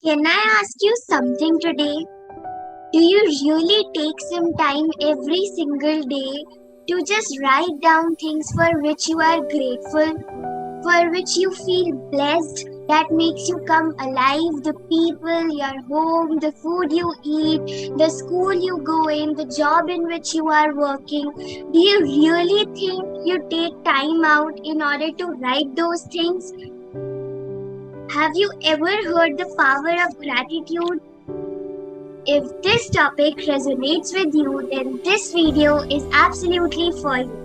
Can I ask you something today? Do you really take some time every single day to just write down things for which you are grateful, for which you feel blessed, that makes you come alive? The people, your home, the food you eat, the school you go in, the job in which you are working. Do you really think you take time out in order to write those things? Have you ever heard the power of gratitude? If this topic resonates with you, then this video is absolutely for you.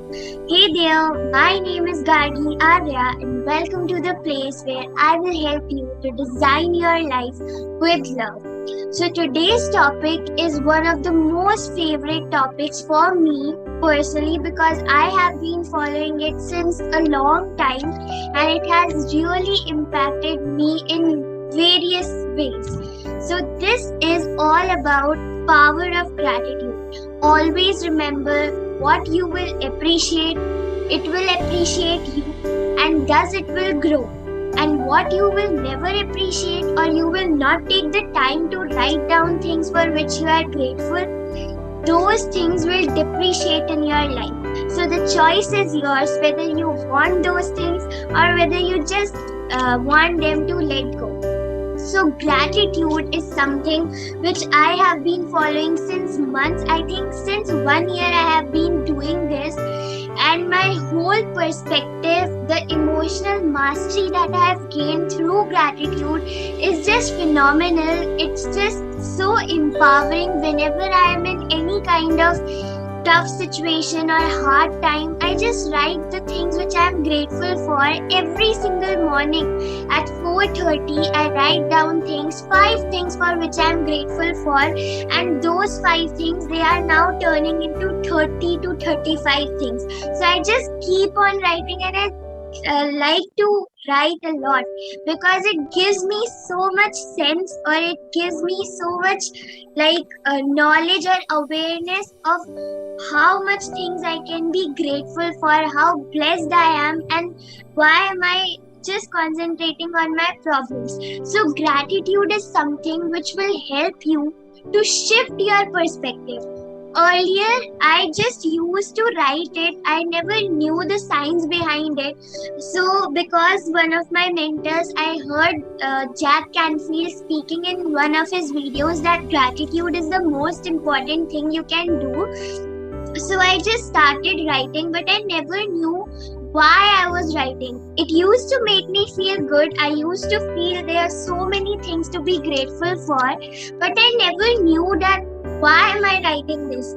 Hey there, my name is Gargi Arya, and welcome to the place where I will help you to design your life with love. So today's topic is one of the most favorite topics for me personally, because I have been following it since a long time and it has really impacted me in various ways. So this is all about power of gratitude. Always remember, what you will appreciate, it will appreciate you, and thus it will grow. And what you will never appreciate, or you will not take the time to write down things for which you are grateful, those things will depreciate in your life. So the choice is yours, whether you want those things or whether you just want them to let go. So gratitude is something which I have been following since months. I think since 1 year I have been doing this, and my whole perspective, the emotional mastery that I have gained through gratitude is just phenomenal. It's just so empowering. Whenever I am in any kind of tough situation or hard time, I just write the things which I am grateful for. Every single morning at 4:30 I write down things, 5 things for which I am grateful for, and those 5 things, they are now turning into 30 to 35 things. So I just keep on writing, and I like to write a lot because it gives me so much sense, or it gives me so much knowledge or awareness of how much things I can be grateful for, how blessed I am, and why am I just concentrating on my problems. So gratitude is something which will help you to shift your perspective. Earlier, I just used to write it. I never knew the science behind it. So, because one of my mentors, I heard Jack Canfield speaking in one of his videos that gratitude is the most important thing you can do. So I just started writing, but I never knew why I was writing. It used to make me feel good. I used to feel there are so many things to be grateful for, but I never knew that why am I writing this.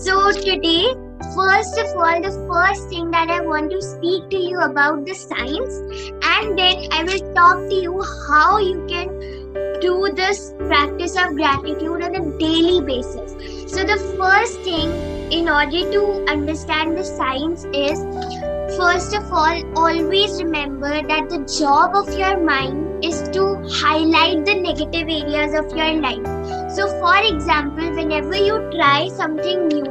So today, first of all, the first thing that I want to speak to you about the science, and then I will talk to you how you can do this practice of gratitude on a daily basis. So the first thing, in order to understand the science, is first of all, always remember that the job of your mind is to highlight the negative areas of your life. So for example, whenever you try something new,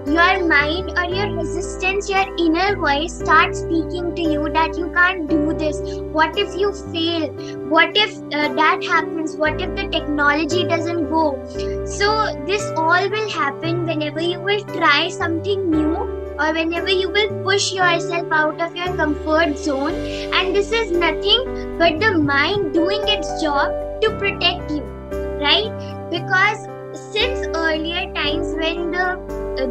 your mind or your resistance, your inner voice starts speaking to you that you can't do this. What if you fail? What if that happens? What if the technology doesn't go? So this all will happen whenever you will try something new, or whenever you will push yourself out of your comfort zone. And this is nothing but the mind doing its job to protect you, right? Because since earlier times, when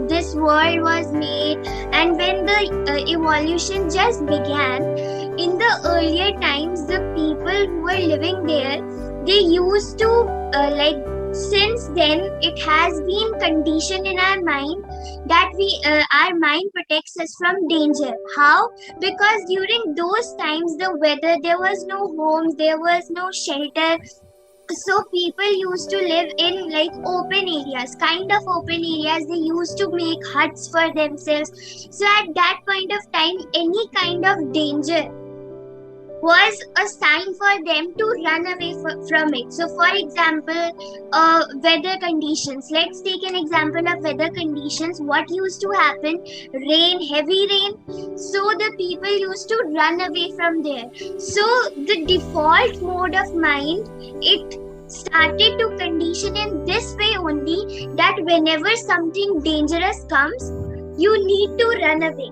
this world was made and when the evolution just began, in the earlier times, the people who were living there, they used to since then it has been conditioned in our mind that our mind protects us from danger. How? Because during those times, the weather, there was no homes, there was no shelter. So people used to live in open areas, kind of open areas. They used to make huts for themselves. So at that point of time, any kind of danger was a sign for them to run away from it. So for example, weather conditions. Let's take an example of weather conditions. What used to happen? Rain, heavy rain. So the people used to run away from there. So the default mode of mind, it started to condition in this way only, that whenever something dangerous comes, you need to run away.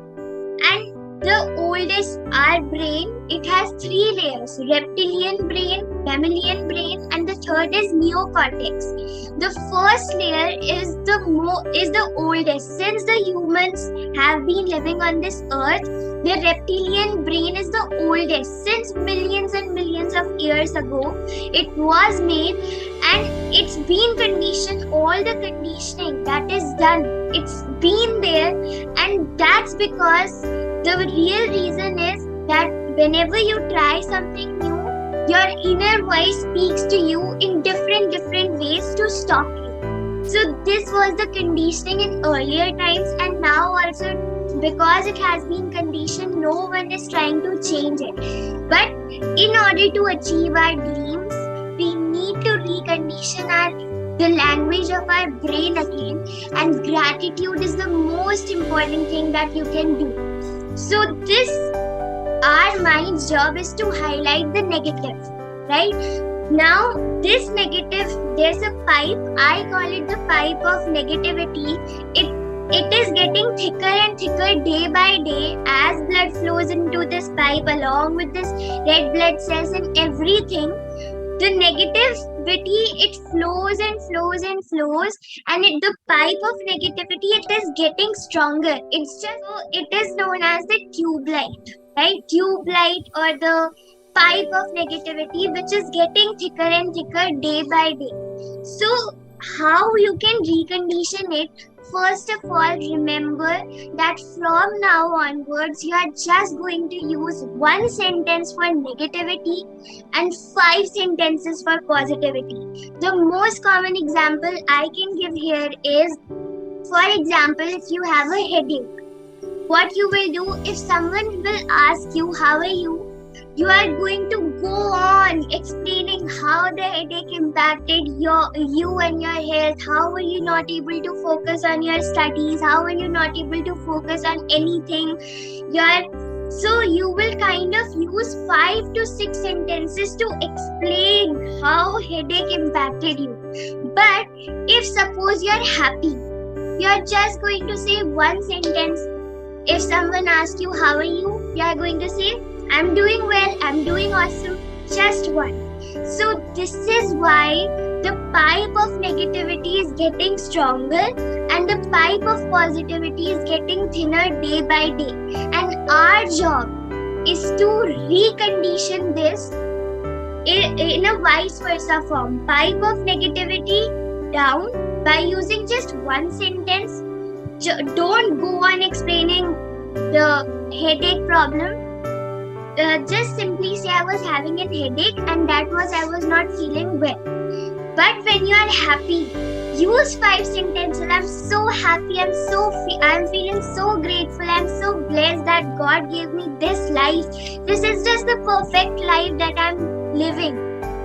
And the oldest, our brain, it has 3 layers: reptilian brain, mammalian brain, and the third is neocortex. The first layer is the oldest. Since the humans have been living on this earth, the reptilian brain is the oldest. Since millions and millions of years ago, it was made, and it's been conditioned. All the conditioning that is done, it's been there, and that's because the real reason is that whenever you try something new, your inner voice speaks to you in different ways to stop you. So this was the conditioning in earlier times, and now also, because it has been conditioned, no one is trying to change it. But in order to achieve our dreams, we need to recondition the language of our brain again, and gratitude is the most important thing that you can do. So our mind's job is to highlight the negative, right? Now, this negative, there's a pipe, I call it the pipe of negativity. It is getting thicker and thicker day by day as blood flows into this pipe along with this red blood cells and everything. The negativity, it flows and flows and flows, and the pipe of negativity, it is getting stronger. It is known as the tube light, right? Tube light, or the pipe of negativity, which is getting thicker and thicker day by day. So how you can recondition it? First of all, remember that from now onwards, you are just going to use 1 sentence for negativity and 5 sentences for positivity. The most common example I can give here is, for example, if you have a headache, what you will do if someone will ask you, how are you? You are going to go on explaining how the headache impacted you and your health. How were you not able to focus on your studies? How were you not able to focus on anything? So you will kind of use 5 to 6 sentences to explain how headache impacted you. But if suppose you're happy, you're just going to say 1 sentence. If someone asks you, how are you? You are going to say, I'm doing well, I'm doing awesome. Just 1. So this is why the pipe of negativity is getting stronger and the pipe of positivity is getting thinner day by day. And our job is to recondition this in a vice versa form. Pipe of negativity down by using just 1 sentence. Don't go on explaining the headache problem. Just simply say, I was having a headache and that was I was not feeling well. But when you are happy, use 5 sentences. I'm so happy, I'm feeling so grateful, I'm so blessed that God gave me this life. This is just the perfect life that I'm living,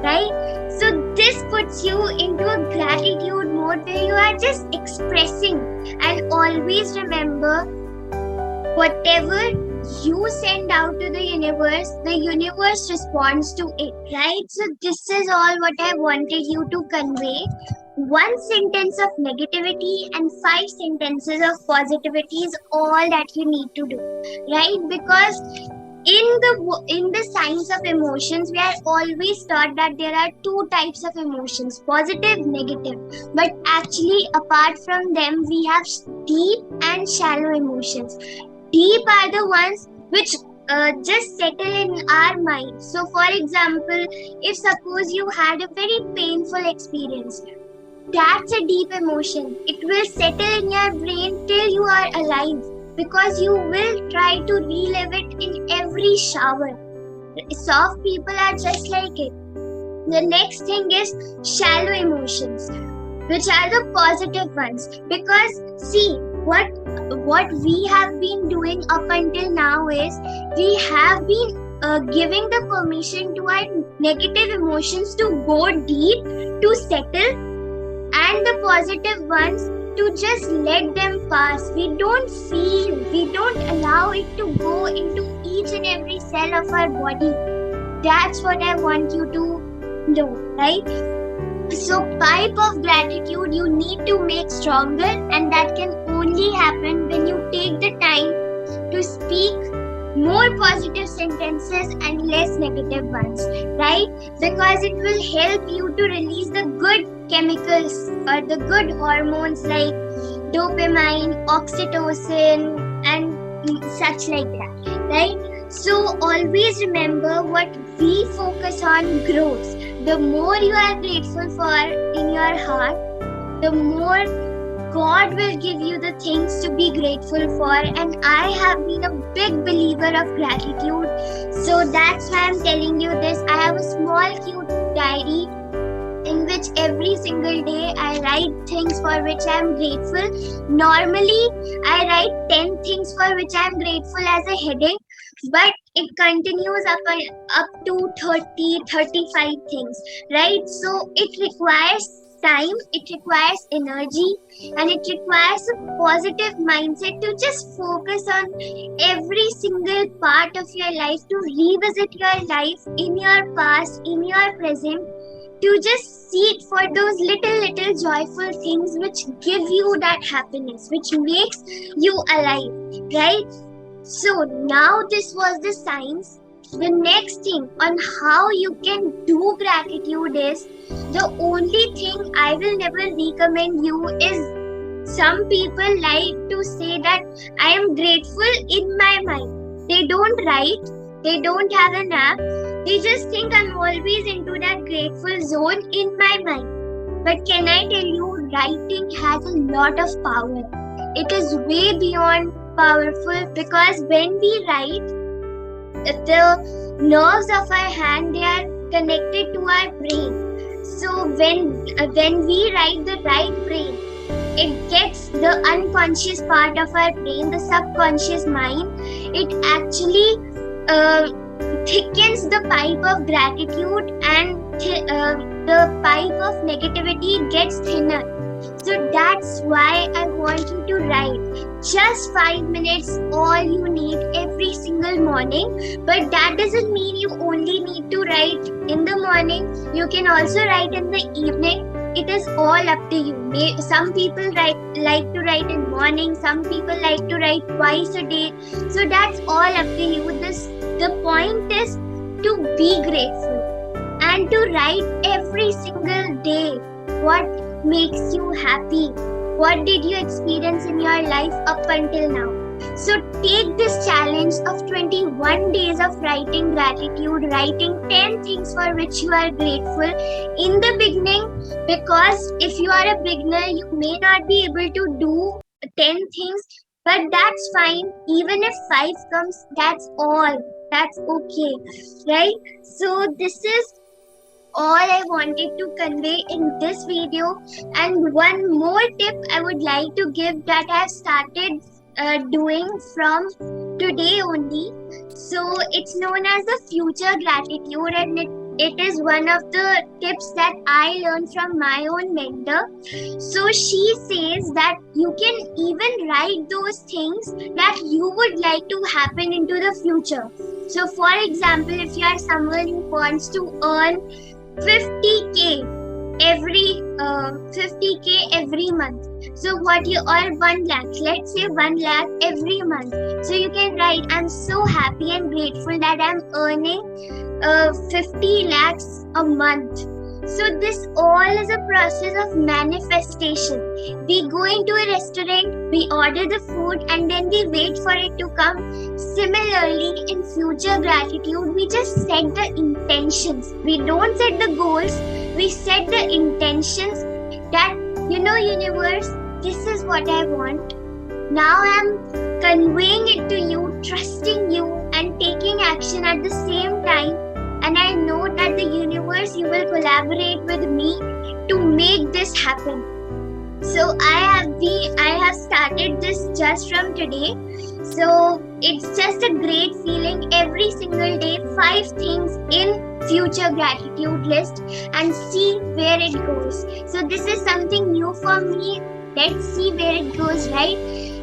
right? So this puts you into a gratitude mode where you are just expressing. And always remember, whatever you send out to the universe responds to it, right? So this is all what I wanted you to convey. 1 sentence of negativity and 5 sentences of positivity is all that you need to do, right? Because in the science of emotions, we are always taught that there are 2 types of emotions, positive, negative. But actually, apart from them, we have deep and shallow emotions. Deep are the ones which just settle in our mind. So for example, if suppose you had a very painful experience, that's a deep emotion. It will settle in your brain till you are alive, because you will try to relive it in every shower. Soft people are just like it. The next thing is shallow emotions, which are the positive ones. Because see, what we have been doing up until now is we have been giving the permission to our negative emotions to go deep, to settle, and the positive ones to just let them pass. We don't feel, we don't allow it to go into each and every cell of our body. That's what I want you to know, right? So pipe of gratitude you need to make stronger, and that can only happen when you take the time to speak more positive sentences and less negative ones, right? Because it will help you to release the good chemicals or the good hormones like dopamine, oxytocin, and such like that, right? So always remember, what we focus on grows. The more you are grateful for in your heart, the more God will give you the things to be grateful for. And I have been a big believer of gratitude. So that's why I'm telling you this. I have a small cute diary in which every single day I write things for which I am grateful. Normally, I write 10 things for which I am grateful as a heading, but it continues up to 30, 35 things, right? So it requires time, it requires energy, and it requires a positive mindset to just focus on every single part of your life, to revisit your life in your past, in your present, to just seek for those little joyful things which give you that happiness, which makes you alive, right? So now this was the science. The next thing on how you can do gratitude is, the only thing I will never recommend you is, some people like to say that I am grateful in my mind. They don't write, they don't have an app, they just think I'm always into that grateful zone in my mind. But can I tell you, writing has a lot of power. It is way beyond powerful, because when we write, the nerves of our hand, they are connected to our brain. So when we write, the right brain, it gets the unconscious part of our brain, the subconscious mind. It actually thickens the pipe of gratitude, and the pipe of negativity gets thinner. So that's why I want you to write. Just 5 minutes, all you need every single morning. But that doesn't mean you only need to write in the morning. You can also write in the evening. It is all up to you. Some people like to write in morning. Some people like to write twice a day. So that's all up to you. The point is to be grateful and to write every single day. What makes you happy? What did you experience in your life up until now? So take this challenge of 21 days of writing gratitude, writing 10 things for which you are grateful in the beginning, because if you are a beginner, you may not be able to do 10 things, but that's fine. Even if 5 comes, that's all. That's okay, right? So this is all I wanted to convey in this video. And one more tip I would like to give that I've started doing from today only. So it's known as the future gratitude, and it is one of the tips that I learned from my own mentor. So she says that you can even write those things that you would like to happen into the future. So for example, if you are someone who wants to earn 50k every month. So what you earn 1 lakh, let's say 1 lakh every month. So you can write, I'm so happy and grateful that I'm earning 50 lakhs a month. So this all is a process of manifestation. We go into a restaurant, we order the food, and then we wait for it to come. Similarly, in future gratitude, we just set the intentions. We don't set the goals, we set the intentions that, universe, this is what I want. Now I'm conveying it to you, trusting you, and taking action at the same time. And I know that the universe, you will collaborate with me to make this happen. So I have started this just from today. So it's just a great feeling. Every single day, 5 things in future gratitude list, and see where it goes. So this is something new for me. Let's see where it goes, right?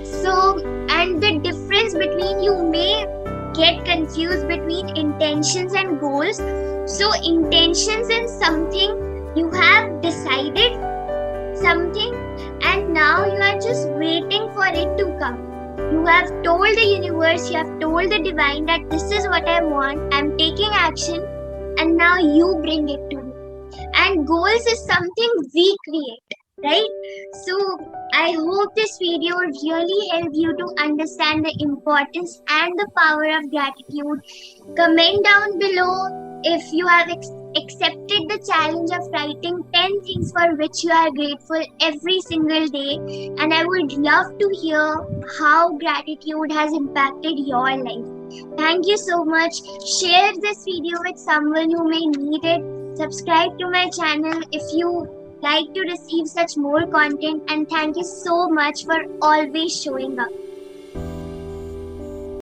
So, and the difference between, you may get confused between intentions and goals. So intentions is something you have decided decided something and now you are just waiting for it to come. You have told the universe, you have told the divine that this is what I want, I'm taking action, and now you bring it to me. And goals is something we create, right? So I hope this video really helped you to understand the importance and the power of gratitude. Comment down below if you have accepted the challenge of writing 10 things for which you are grateful every single day, and I would love to hear how gratitude has impacted your life. Thank you so much. Share this video with someone who may need it. Subscribe to my channel if you like to receive such more content, and thank you so much for always showing up.